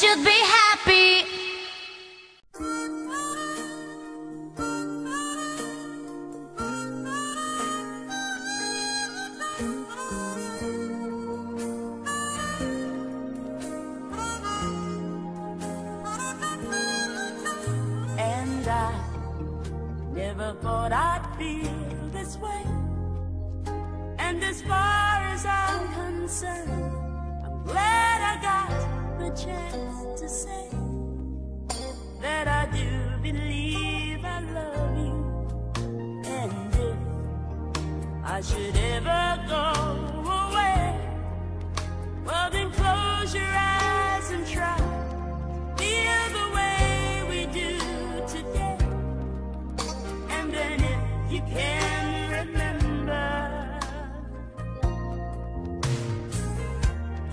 should be happy. And I never thought I'd feel this way. And as far as I'm concerned, I'm glad I got the chance to say that I do believe I love you. And if I should ever go away, well then close your eyes and try feel the way we do today. And then if you can remember,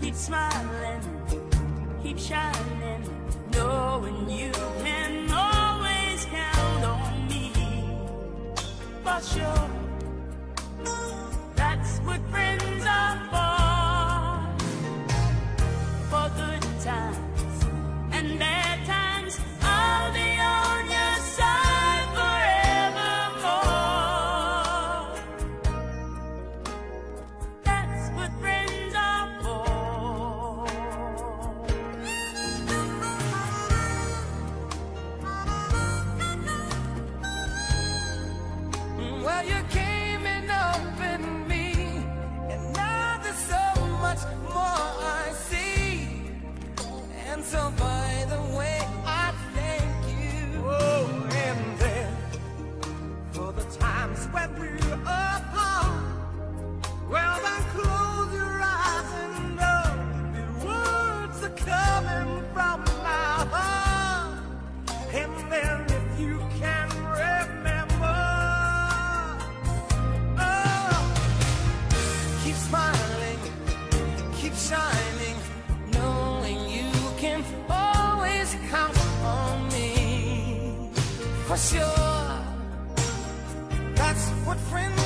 keep smiling, keep shining, knowing you can always count on me. For sure, that's what friends are for good times and bad times. I'll be on your side forevermore. That's what friends are for. Well, you came and opened me, and now there's so much more I see. And so by the way, I thank you. Oh, and then for the times when we're apart, well then close your eyes and know the words are coming from my heart. And then if you can remember, keep smiling, keep shining, knowing you can always count on me. For sure, that's what friends